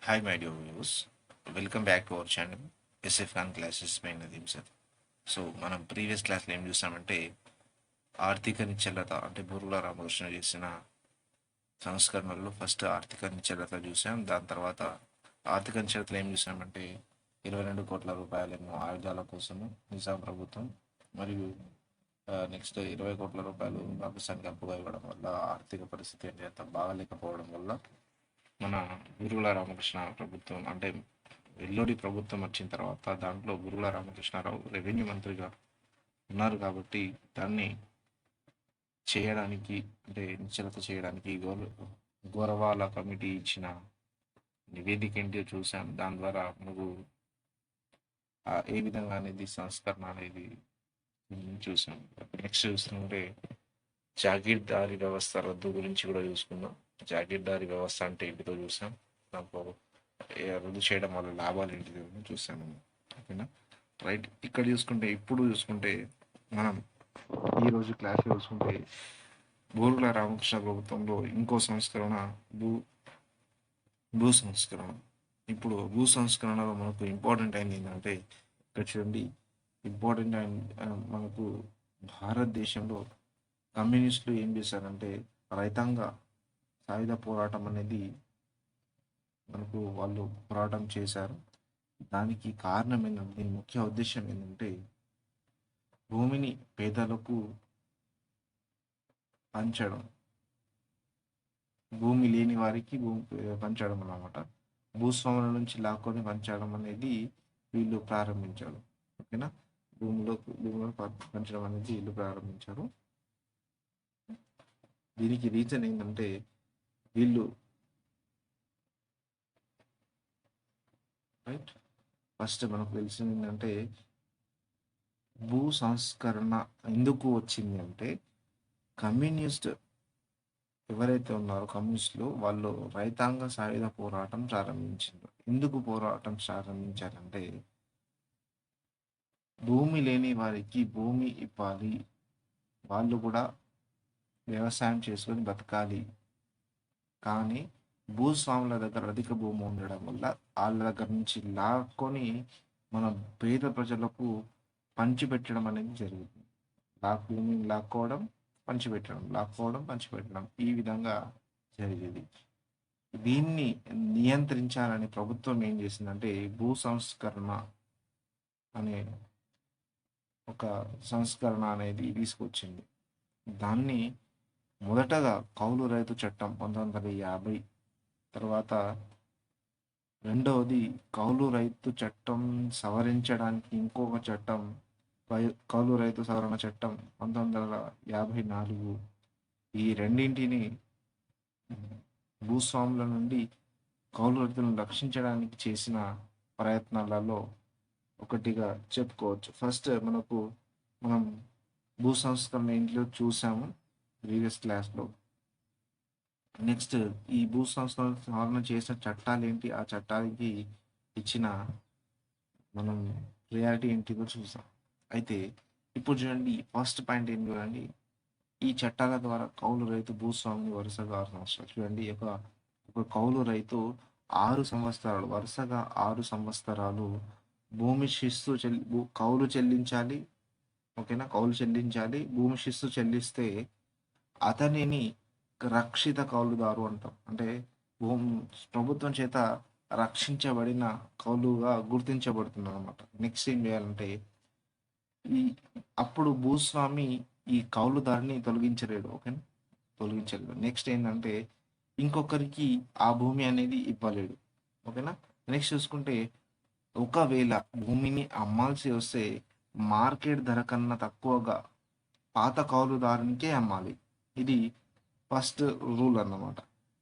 Hi, my dear viewers. Welcome back to our channel, SF Khan Classes by Nadeem sir. So మనం previous క్లాస్లో ఏం చూసామంటే ఆర్థిక నిశ్చలత అంటే బుర్గుల రామకృష్ణ చేసిన సంస్కరణల్లో ఫస్ట్ ఆర్థిక నిశ్చలత చూసాం. దాని తర్వాత ఆర్థిక నిశ్చలతలో ఏం చూసామంటే 22 కోట్ల రూపాయలేమో ఆయుధాల కోసము నిజాం ప్రభుత్వం మరియు నెక్స్ట్ 20 కోట్ల రూపాయలు పాకిస్తాన్కి అప్పుగా ఇవ్వడం వల్ల ఆర్థిక పరిస్థితి అంత బాగాలేకపోవడం వల్ల మన బురుగుల రామకృష్ణ ప్రభుత్వం అంటే ఎల్లోడి ప్రభుత్వం వచ్చిన తర్వాత దాంట్లో బురుగుల రామకృష్ణారావు రెవెన్యూ మంత్రిగా ఉన్నారు కాబట్టి దాన్ని చేయడానికి అంటే నిశ్చలత చేయడానికి గౌరవాల కమిటీ ఇచ్చిన నివేదిక ఏంటో చూసాం. దాని ద్వారా మనకు ఏ విధంగా అనేది సంస్కరణ అనేది చూసాం. నెక్స్ట్ చూసుకుంటే జాగీర్దారీ వ్యవస్థ రద్దు గురించి కూడా చూసుకుందాం. జాగీర్దారీ వ్యవస్థ అంటే ఏంటిదో చూసాం. దాంట్లో రద్దు చేయడం వల్ల లాభాలు ఏంటిదో చూసాము. ఓకేనా, రైట్. ఇక్కడ ఇప్పుడు చూసుకుంటే మనం ఈరోజు క్లాస్లో చూసుకుంటే బూరుగుల రామకృష్ణ ప్రభుత్వంలో ఇంకో సంస్కరణ భూ సంస్కరణ. ఇప్పుడు భూ సంస్కరణలో మనకు ఇంపార్టెంట్ అయింది ఏంటంటే ఇక్కడ చూడండి, ఇంపార్టెంట్ మనకు భారతదేశంలో కమ్యూనిస్టులు ఏం చేశారంటే రైతాంగ సాయుధ పోరాటం అనేది మనకు వాళ్ళు పోరాటం చేశారు. దానికి కారణం ఏంటంటే దీని ముఖ్య ఉద్దేశం ఏంటంటే భూమిని పేదలకు పంచడం, భూమి లేని వారికి భూమి పంచడం అన్నమాట. భూస్వాముల నుంచి లాక్కొని పంచడం అనేది వీళ్ళు ప్రారంభించారు. ఓకేనా, భూమిలో పంచడం అనేది వీళ్ళు ప్రారంభించారు. దీనికి రీజన్ ఏంటంటే వీళ్ళు రైట్ ఫస్ట్ మనకు తెలిసింది ఏంటంటే భూ సంస్కరణ ఎందుకు వచ్చింది అంటే కమ్యూనిస్ట్ ఎవరైతే ఉన్నారో కమ్యూనిస్టులు వాళ్ళు రైతాంగ సాయుధ పోరాటం ప్రారంభించారు. ఎందుకు పోరాటం ప్రారంభించారంటే భూమి లేని వారికి భూమి ఇవ్వాలి, వాళ్ళు కూడా వ్యవసాయం చేసుకొని బతకాలి. కానీ భూస్వాముల దగ్గర అధిక భూమి ఉండడం వల్ల వాళ్ళ దగ్గర నుంచి లాక్కొని మన పేద ప్రజలకు పంచిపెట్టడం అనేది జరుగుతుంది. భూమిని లాక్కోవడం, పంచిపెట్టడం ఈ విధంగా జరిగేది. దీన్ని నియంత్రించాలని ప్రభుత్వం ఏం చేసిందంటే భూ సంస్కరణ అనే ఒక సంస్కరణ అనేది తీసుకొచ్చింది. దాన్ని మొదటగా కౌలు రైతు చట్టం 1950, తర్వాత రెండవది కౌలు రైతు చట్టం సవరించడానికి ఇంకొక చట్టం కౌలు రైతు సవరణ చట్టం 1954. ఈ రెండింటిని భూస్వాముల నుండి కౌలు రైతులను రక్షించడానికి చేసిన ప్రయత్నాలలో ఒకటిగా చెప్పుకోవచ్చు. ఫస్ట్ మనం భూ సంస్కరణ ఇంట్లో చూసాము ప్రీవియస్ క్లాస్లో. నెక్స్ట్ ఈ భూ సంస్కరణ చేసిన చట్టాలు ఏంటి, ఆ చట్టానికి ఇచ్చిన మనం రియాలిటీ ఏంటిదో చూసాం. అయితే ఇప్పుడు చూడండి, ఫస్ట్ పాయింట్ ఏంటి చూడండి, ఈ చట్టాల ద్వారా కౌలు రైతు భూస్వామిని వరుసగా 6 సంవత్సరాలు చూడండి, ఒక కౌలు రైతు 6 సంవత్సరాలు వరుసగా 6 సంవత్సరాలు భూమి శిస్తు కౌలు చెల్లించాలి. ఓకేనా, కౌలు చెల్లించాలి. భూమి శిస్తు చెల్లిస్తే అతనిని రక్షిత కౌలుదారు అంటాం. అంటే ప్రభుత్వం చేత రక్షించబడిన కౌలుగా గుర్తించబడుతుంది అనమాట. నెక్స్ట్ ఏం చేయాలంటే అప్పుడు భూస్వామి ఈ కౌలుదారిని తొలగించలేడు. ఓకేనా, తొలగించలేడు. నెక్స్ట్ ఏంటంటే ఇంకొకరికి ఆ భూమి అనేది ఇవ్వలేడు. ఓకేనా, నెక్స్ట్ చూసుకుంటే ఒకవేళ భూమిని అమ్మాల్సి వస్తే మార్కెట్ ధర కన్నా తక్కువగా పాత కౌలుదారునికే అమ్మాలి. ఇది ఫస్ట్ రూల్ అన్నమాట.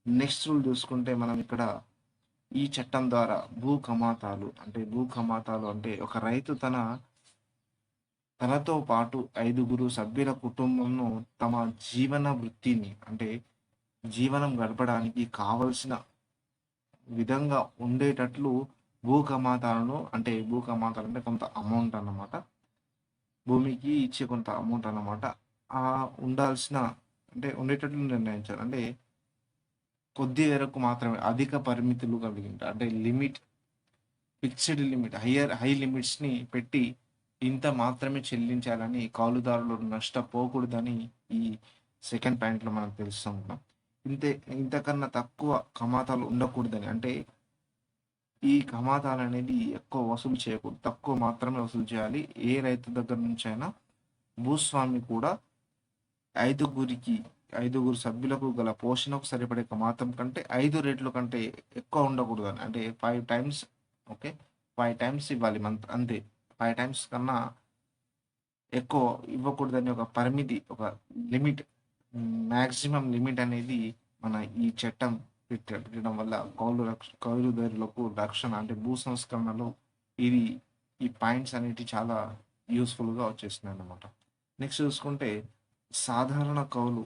నెక్స్ట్ రూల్ చూసుకుంటే మనం ఇక్కడ ఈ చట్టం ద్వారా భూ కమాతాలు అంటే ఒక రైతు తనతో పాటు 5 సభ్యుల కుటుంబంను తమ జీవన వృత్తిని అంటే జీవనం గడపడానికి కావలసిన విధంగా ఉండేటట్లు భూ కమాతాలు అంటే కొంత అమౌంట్ అన్నమాట, భూమికి ఇచ్చే కొంత అమౌంట్ అన్నమాట. ఆ ఉండాల్సిన అంటే ఉండేటట్లు నిర్ణయించారు. అంటే కొద్ది వరకు మాత్రమే అధిక పరిమితులు కలిగి ఉంటాయి. అంటే లిమిట్, ఫిక్స్డ్ లిమిట్, హై లిమిట్స్ని పెట్టి ఇంత మాత్రమే చెల్లించాలని, కౌలుదారులు నష్టపోకూడదని ఈ సెకండ్ పాయింట్లో మనం తెలుసుకుంటున్నాం. ఇంతే, ఇంతకన్నా తక్కువ కమాతాలు ఉండకూడదని, అంటే ఈ కమాతాలు అనేది ఎక్కువ వసూలు చేయకూడదు, తక్కువ మాత్రమే వసూలు చేయాలి. ఏ రైతు దగ్గర నుంచి అయినా భూస్వామి కూడా ఐదుగురు సభ్యులకు గల పోషణకు సరిపడే కమాతం కంటే 5 రెట్లు కంటే ఎక్కువ ఉండకూడదు అని, అంటే 5 టైమ్స్. ఓకే, 5 టైమ్స్ ఇవ్వాలి అంతే. 5 టైమ్స్ కన్నా ఎక్కువ ఇవ్వకూడదని ఒక పరిమితి, ఒక లిమిట్, మ్యాక్సిమం లిమిట్ అనేది మన ఈ చట్టం పెట్టడం వల్ల కౌలుదారులకు రక్షణ, అంటే భూ సంస్కరణలో ఇది, ఈ పాయింట్స్ అనేవి చాలా యూస్ఫుల్గా వచ్చేస్తున్నాయి అన్నమాట. నెక్స్ట్ చూసుకుంటే సాధారణ కౌలు.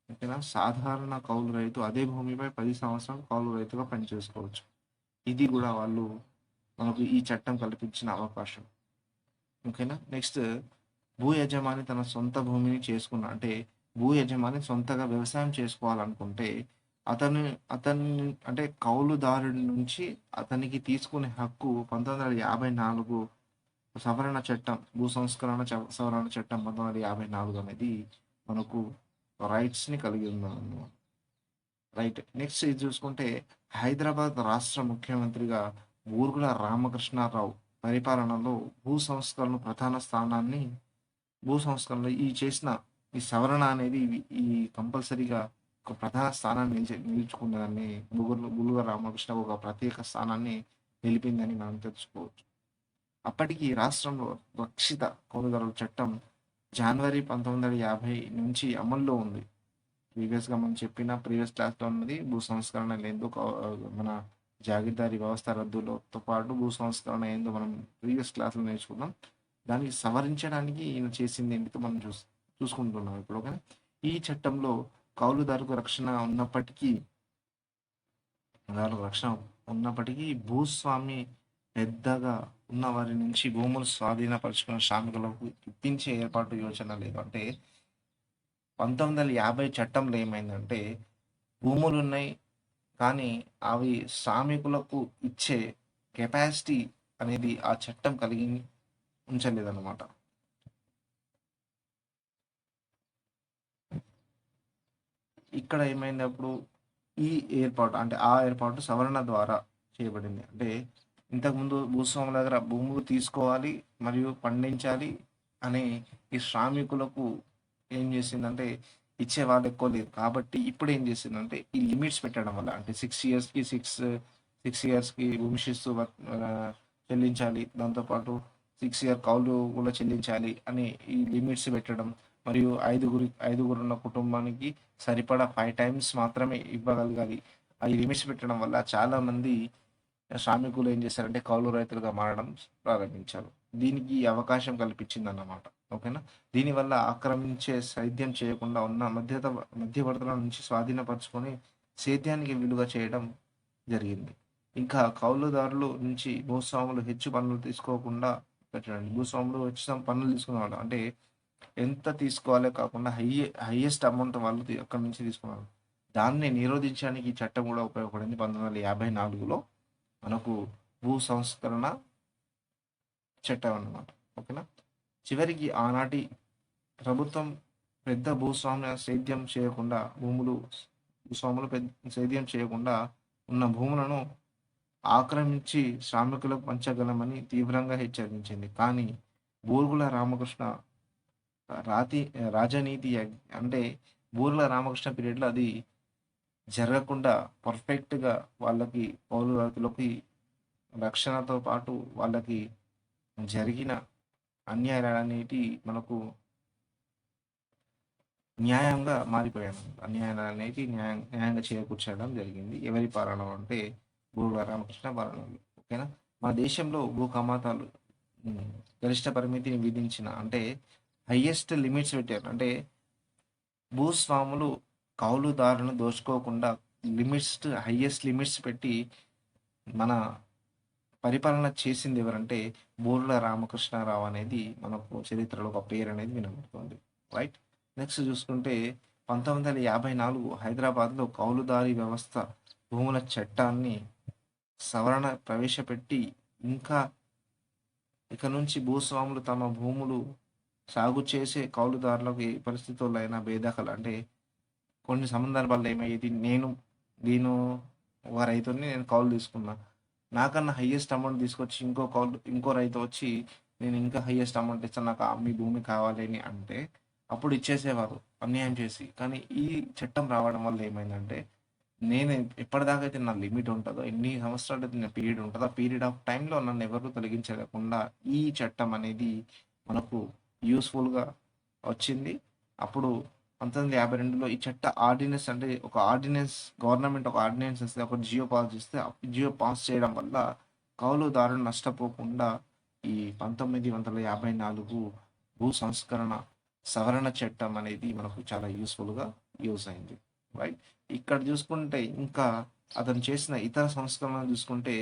ఓకేనా, సాధారణ కౌలు రైతు అదే భూమిపై 10 సంవత్సరాలు కౌలు రైతుగా పనిచేసుకోవచ్చు. ఇది కూడా వాళ్ళు మనకు ఈ చట్టం కల్పించిన అవకాశం. ఓకేనా, నెక్స్ట్ భూ యజమాని తన సొంత భూమిని చేసుకున్న, అంటే భూ యజమాని సొంతగా వ్యవసాయం చేసుకోవాలనుకుంటే అతని అంటే కౌలుదారుడి నుంచి అతనికి తీసుకునే హక్కు 1954 సవరణ చట్టం, భూ సంస్కరణ సవరణ చట్టం 1954 అనేది మనకు రైట్స్ని కలిగి ఉందన్నమాట. రైట్. నెక్స్ట్ ఇది చూసుకుంటే హైదరాబాద్ రాష్ట్ర ముఖ్యమంత్రిగా బూర్గుల రామకృష్ణారావు పరిపాలనలో భూ సంస్కరణలో ఈ చేసిన ఈ సవరణ అనేది ఈ కంపల్సరీగా ఒక ప్రధాన స్థానాన్ని నిలుచుకున్నదని, బులుగ రామకృష్ణ ఒక ప్రత్యేక స్థానాన్ని నిలిపిందని మనం తెలుసుకోవచ్చు. అప్పటికి రాష్ట్రంలో రక్షిత కౌలుదారుల చట్టం జనవరి 1950 నుంచి అమల్లో ఉంది. ప్రీవియస్గా మనం చెప్పిన ప్రీవియస్ క్లాస్లో ఉన్నది భూ సంస్కరణ ఏందో, మన జాగీర్దారీ వ్యవస్థ రద్దులతో పాటు భూ సంస్కరణ ఏందో మనం ప్రీవియస్ క్లాస్లో నేర్చుకున్నాం. దానికి సవరించడానికి ఈయన చేసింది ఏంటితో మనం చూసుకుంటున్నాం ఇప్పుడు. ఓకే, ఈ చట్టంలో కౌలుదారుకు రక్షణ ఉన్నప్పటికీ భూస్వామి పెద్దగా ఉన్న వారి నుంచి భూములు స్వాధీనపరుచుకున్న శ్రామికులకు ఇప్పించే ఏర్పాటు యోచన లేదు. అంటే 1950 చట్టంలో ఏమైందంటే భూములు ఉన్నాయి కానీ అవి శ్రామికులకు ఇచ్చే కెపాసిటీ అనేది ఆ చట్టం కలిగి ఉంచలేదన్నమాట. ఇక్కడ ఏమైంది అప్పుడు, ఈ ఏర్పాటు, అంటే ఆ ఏర్పాటు సవరణ ద్వారా చేయబడింది. అంటే ఇంతకుముందు భూస్వాముల దగ్గర భూములు తీసుకోవాలి మరియు పండించాలి అని ఈ శ్రామికులకు ఏం చేసిందంటే ఇచ్చేవాళ్ళు ఎక్కువ లేదు. కాబట్టి ఇప్పుడు ఏం చేసిందంటే ఈ లిమిట్స్ పెట్టడం వల్ల, అంటే 6 ఇయర్స్కి 6 ఇయర్స్కి భూమి శిస్తు చెల్లించాలి, దాంతోపాటు 6 ఇయర్ కౌలు కూడా చెల్లించాలి అని ఈ లిమిట్స్ పెట్టడం, మరియు ఐదుగురున్న కుటుంబానికి సరిపడా 5 టైమ్స్ మాత్రమే ఇవ్వగలగాలి. ఆ లిమిట్స్ పెట్టడం వల్ల చాలామంది శ్రామికులు ఏం చేశారంటే కౌలు రైతులుగా మారడం ప్రారంభించారు. దీనికి అవకాశం కల్పించింది అన్నమాట. ఓకేనా, దీనివల్ల ఆక్రమించే సేద్యం చేయకుండా ఉన్న మధ్యవర్తుల నుంచి స్వాధీనపరచుకొని సేద్యానికి విలువ చేయడం జరిగింది. ఇంకా కౌలుదారులు నుంచి భూస్వాములు హెచ్చు పన్నులు తీసుకోకుండా పెట్టండి. భూస్వాములు హెచ్చు పన్నులు తీసుకునేవాళ్ళు, అంటే ఎంత తీసుకోవాలో కాకుండా హైయెస్ట్ అమౌంట్ వాళ్ళు అక్కడి నుంచి తీసుకున్నారు. దాన్ని నిరోధించడానికి ఈ చట్టం కూడా ఉపయోగపడింది. 1954లో మనకు భూ సంస్కరణ చట్టం అన్నమాట. ఓకేనా, చివరికి ఆనాటి ప్రభుత్వం పెద్ద భూస్వాములు సేద్యం చేయకుండా ఉన్న భూములను ఆక్రమించి శ్రామికులకు పంచగలమని తీవ్రంగా హెచ్చరించింది. కానీ బూర్గుల రామకృష్ణ రాజనీతి, అంటే బూర్గుల రామకృష్ణ పీరియడ్లో అది జరగకుండా పర్ఫెక్ట్గా వాళ్ళకి కౌలు రైతులకి రక్షణతో పాటు వాళ్ళకి జరిగిన అన్యాయాలనేటి మనకు న్యాయంగా మారిపోయాను. అన్యాయాలు అనేది న్యాయంగా చేకూర్చడం జరిగింది. ఎవరి పాలన అంటే బూర్గుల రామకృష్ణ పాలనలు. ఓకేనా, మన దేశంలో భూ కమాతాలు గరిష్ట పరిమితిని విధించిన, అంటే హయ్యెస్ట్ లిమిట్స్ పెట్టారు. అంటే భూస్వాములు కౌలుదారులను దోచుకోకుండా హయ్యెస్ట్ లిమిట్స్ పెట్టి మన పరిపాలన చేసింది ఎవరంటే బూర్గుల రామకృష్ణారావు అనేది మనకు చరిత్రలో ఒక పేరు అనేది వినబడుతుంది. రైట్. నెక్స్ట్ చూసుకుంటే 1954 హైదరాబాద్లో కౌలుదారీ వ్యవస్థ భూముల చట్టాన్ని సవరణ ప్రవేశపెట్టి ఇంకా ఇక నుంచి భూస్వాములు తమ భూములు సాగు చేసే కౌలుదారులకు ఏ పరిస్థితుల్లో అయినా బేదఖలు అంటే కొన్ని సందర్భాల్లో ఏమయ్యేది, నేను ఒక రైతుని నేను కౌలు తీసుకున్నా, నాకన్నా హయ్యెస్ట్ అమౌంట్ తీసుకొచ్చి ఇంకో రైతు వచ్చి నేను ఇంకా హయ్యెస్ట్ అమౌంట్ ఇస్తాను, నాకు మీ భూమి కావాలి అని అంటే అప్పుడు ఇచ్చేసేవారు అన్యాయం చేసి. కానీ ఈ చట్టం రావడం వల్ల ఏమైందంటే, నేను ఎప్పటిదాకా అయితే నా లిమిట్ ఉంటుందో, ఎన్ని సంవత్సరాలు అయితే నా పీరియడ్ ఉంటుందో ఆ పీరియడ్ ఆఫ్ టైంలో నన్ను ఎవరు తొలగించలేకుండా ఈ చట్టం అనేది మనకు యూస్ఫుల్గా వచ్చింది. అప్పుడు 1952లో ఈ చట్ట ఆర్డినెన్స్ అంటే ఒక ఆర్డినెన్స్, గవర్నమెంట్ ఒక ఆర్డినెన్స్ ఇస్తే, ఒక జియో పాస్ చేస్తే జియో పాస్ చేయడం వల్ల కౌలుదారులు నష్టపోకుండా ఈ 1954 భూ సంస్కరణ సవరణ చట్టం అనేది మనకు చాలా యూస్ఫుల్గా యూస్ అయింది. రైట్. ఇక్కడ చూసుకుంటే ఇంకా అతను చేసిన ఇతర సంస్కరణలు చూసుకుంటే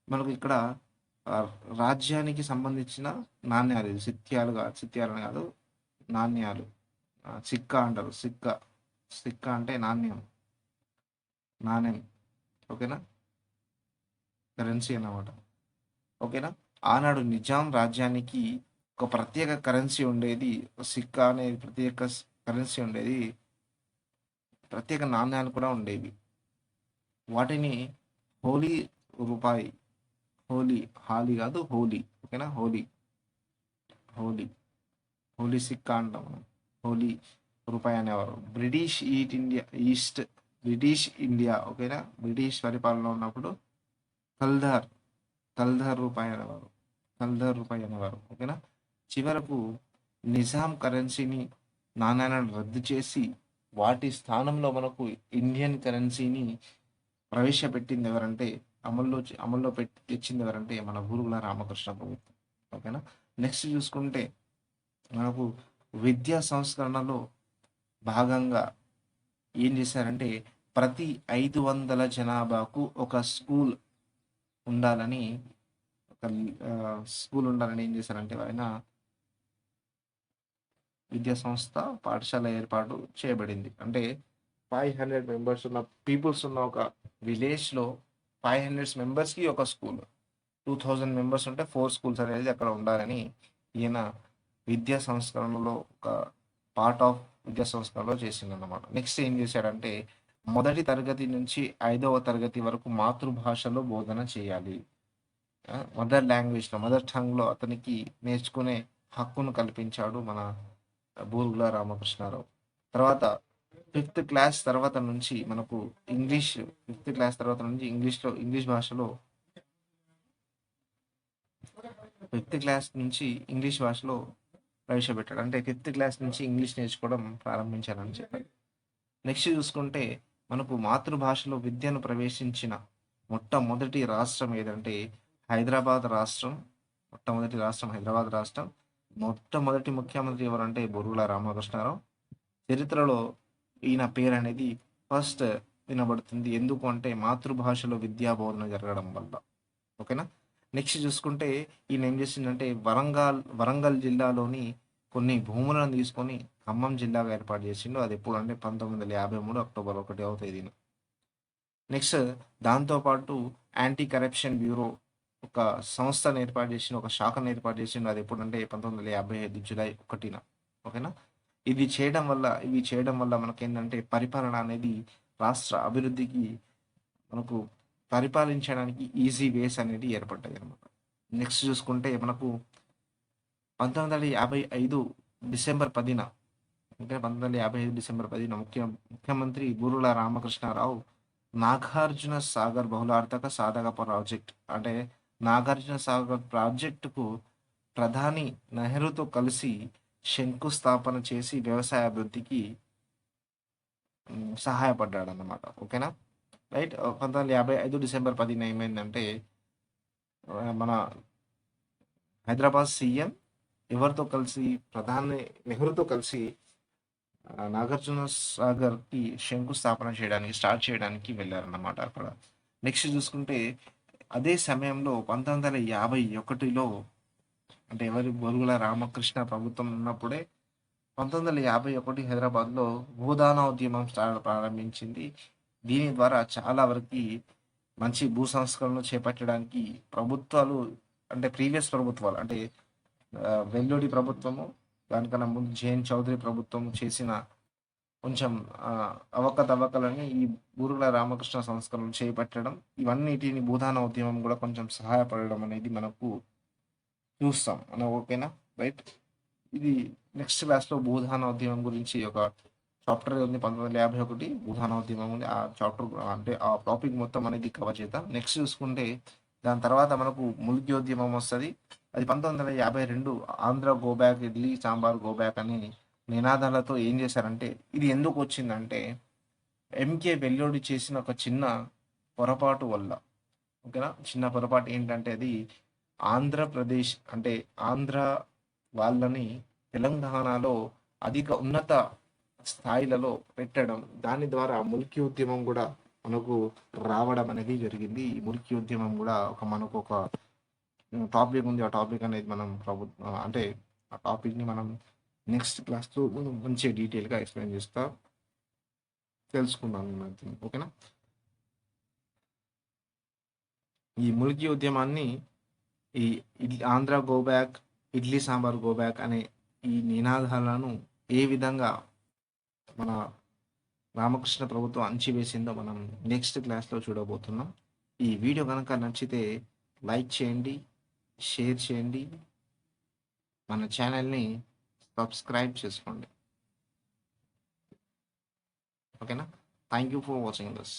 మనకు ఇక్కడ ఆ, రాజ్యానికి సంబంధించిన నాణ్యాలు, ఇది సిత్యాలని కాదు, నాణ్యాలు, సిక్కా అంటారు. సిక్కా అంటే నాణ్యం. ఓకేనా, కరెన్సీ అన్నమాట. ఓకేనా, ఆనాడు నిజాం రాజ్యానికి ఒక ప్రత్యేక కరెన్సీ ఉండేది, సిక్కా అనేది ప్రత్యేక కరెన్సీ ఉండేది, ప్రత్యేక నాణ్యాలు కూడా ఉండేవి. వాటిని హోలీ రూపాయి, హాలీ కాదు హోలీ, ఓకేనా, హోలీ హోలీ సిక్కా అంటాం మనం, హోలీ రూపాయి అనేవారు. బ్రిటిష్ ఇండియా, ఓకేనా, బ్రిటిష్ పరిపాలన ఉన్నప్పుడు కల్దర్ రూపాయి అనేవారు. ఓకేనా, చివరకు నిజాం కరెన్సీని, నాణ్యాలను రద్దు చేసి వాటి స్థానంలో మనకు ఇండియన్ కరెన్సీని ప్రవేశపెట్టింది ఎవరంటే, అమల్లో తెచ్చింది ఎవరంటే మన బూరుగుల రామకృష్ణ ప్రభుత్వం. ఓకేనా, నెక్స్ట్ చూసుకుంటే మనకు విద్యా సంస్కరణలో భాగంగా ఏం చేశారంటే, ప్రతి 500 జనాభాకు ఒక స్కూల్ ఉండాలని ఏం చేశారంటే ఆయన విద్యా సంస్థ, పాఠశాల ఏర్పాటు చేయబడింది. అంటే 500 మెంబర్స్ ఉన్న పీపుల్స్ ఉన్న ఒక విలేజ్లో 500 మెంబర్స్కి ఒక స్కూల్, 2000 మెంబర్స్ ఉంటే 4 స్కూల్స్ అనేది అక్కడ ఉండాలని ఈయన విద్యా సంస్కరణలో ఒక పార్ట్ ఆఫ్ విద్యా సంస్కరణలో చేసిందన్నమాట. నెక్స్ట్ ఏం చేశాడంటే, మొదటి తరగతి నుంచి 5వ తరగతి వరకు మాతృభాషలో బోధన చేయాలి. మదర్ టంగ్లో అతనికి నేర్చుకునే హక్కును కల్పించాడు మన బూరుగుల రామకృష్ణారావు. తర్వాత 5th క్లాస్ తర్వాత నుంచి మనకు ఇంగ్లీష్ భాషలో 5th క్లాస్ నుంచి ఇంగ్లీష్ భాషలో ప్రవేశపెట్టాడు. అంటే 5th క్లాస్ నుంచి ఇంగ్లీష్ నేర్చుకోవడం ప్రారంభించాలని చెప్పారు. నెక్స్ట్ చూసుకుంటే మనకు మాతృభాషలో విద్యను ప్రవేశించిన మొట్టమొదటి రాష్ట్రం ఏదంటే హైదరాబాద్ రాష్ట్రం. మొట్టమొదటి ముఖ్యమంత్రి ఎవరంటే బూరుగుల రామకృష్ణారావు. చరిత్రలో ఈయన పేరు అనేది ఫస్ట్ వినబడుతుంది, ఎందుకు అంటే మాతృభాషలో విద్యా బోధన జరగడం వల్ల. ఓకేనా, నెక్స్ట్ చూసుకుంటే ఈయన ఏం చేసిందంటే వరంగల్ జిల్లాలోని కొన్ని భూములను తీసుకొని ఖమ్మం జిల్లాగా ఏర్పాటు చేసిండు. అది ఎప్పుడు అంటే 1953 అక్టోబర్ 1వ తేదీన. నెక్స్ట్ దాంతోపాటు యాంటీ కరప్షన్ బ్యూరో ఒక సంస్థను ఏర్పాటు చేసిండు, ఒక శాఖను ఏర్పాటు చేసిండు. అది ఎప్పుడంటే 1955 జూలై 1న. ఓకేనా, ఇవి చేయడం వల్ల మనకేంటంటే పరిపాలన అనేది రాష్ట్ర అభివృద్ధికి, మనకు పరిపాలించడానికి ఈజీ వేస్ అనేది ఏర్పడ్డాయి అనమాట. నెక్స్ట్ చూసుకుంటే మనకు 1955 డిసెంబర్ 10న, అంటే 1955 డిసెంబర్ 10న ముఖ్యమంత్రి బూరుగుల రామకృష్ణారావు నాగార్జున సాగర్ బహుళార్థక సాధక ప్రాజెక్ట్, అంటే నాగార్జున సాగర్ ప్రాజెక్టుకు ప్రధాని నెహ్రూతో కలిసి శంకుస్థాపన చేసి వ్యవసాయ అభివృద్ధికి సహాయపడ్డాడు అన్నమాట. ఓకేనా, రైట్. 1955 డిసెంబర్ 10న ఏమైందంటే మన హైదరాబాద్ సీఎం ఎవరితో కలిసి, ప్రధాని నెహ్రూతో కలిసి నాగార్జున సాగర్కి శంకుస్థాపన స్టార్ట్ చేయడానికి వెళ్ళారన్నమాట అక్కడ. నెక్స్ట్ చూసుకుంటే అదే సమయంలో 1951లో, అంటే బూరుగుల రామకృష్ణ ప్రభుత్వం ఉన్నప్పుడే 1951 హైదరాబాద్‌లో భూదాన ఉద్యమం ప్రారంభించింది. దీని ద్వారా చాలా వరకి మంచి భూ సంస్కరణలు చేపట్టడానికి ప్రభుత్వాలు అంటే ప్రీవియస్ ప్రభుత్వాలు అంటే వెల్లుడి ప్రభుత్వము, దానికన్నా ముందు జేఎన్ చౌదరి ప్రభుత్వం చేసిన కొంచెం అవకతవకలని ఈ బూరుగుల రామకృష్ణ సంస్కరణలు చేపట్టడం, ఇవన్నిటిని భూదాన ఉద్యమం కూడా కొంచెం సహాయపడడం అనేది మనకు చూస్తాం. ఓకేనా? రైట్. ఇది నెక్స్ట్ క్లాస్‌లో భూదాన ఉద్యమం గురించి ఒక చాప్టర్ ఉంది 1951 భూదాన ఉద్యమం ఉంది. ఆ చాప్టర్ అంటే ఆ టాపిక్ మొత్తం అనేది కవర్ చేద్దాం. నెక్స్ట్ చూసుకుంటే దాని తర్వాత మనకు ముల్కీయోద్యమం వస్తది. అది 1952 Andhra go back, idli sambar go back అని నినాదాలతో ఏం చేశారంటే, ఇది ఎందుకు వచ్చిందంటే ఎంకే వెల్లోడి చేసిన ఒక చిన్న పొరపాటు వల్ల. ఓకేనా? చిన్న పొరపాటు ఏంటంటే అది ఆంధ్రప్రదేశ్ అంటే ఆంధ్ర వాళ్ళని తెలంగాణలో అధిక ఉన్నత స్థాయిలలో పెట్టడం. దాని ద్వారా ముల్కీ ఉద్యమం కూడా మనకు రావడం అనేది జరిగింది. ఈ ముల్కీ ఉద్యమం కూడా మనకు ఒక టాపిక్ ఉంది. ఆ టాపిక్ అనేది మనం అంటే ఆ టాపిక్‌ని మనం నెక్స్ట్ క్లాస్‌లో మనం మంచిగా డీటెయిల్‌గా ఎక్స్‌ప్లెయిన్ చేస్తా తెలుసుకుందాం. ఓకేనా? ఈ ముల్కీ ఉద్యమాన్ని ఈ Andhra go back, idli sambar go back అనే ఈ నినాదాలను ఏ విధంగా మన రామకృష్ణ ప్రభుత్వం అణచివేసిందో మనం నెక్స్ట్ క్లాస్‌లో చూడబోతున్నాం. ఈ వీడియో గనక నచ్చితే లైక్ చేయండి, షేర్ చేయండి, మన ఛానల్‌ని సబ్స్క్రైబ్ చేసుకోండి. ఓకేనా? Thank you for watching this.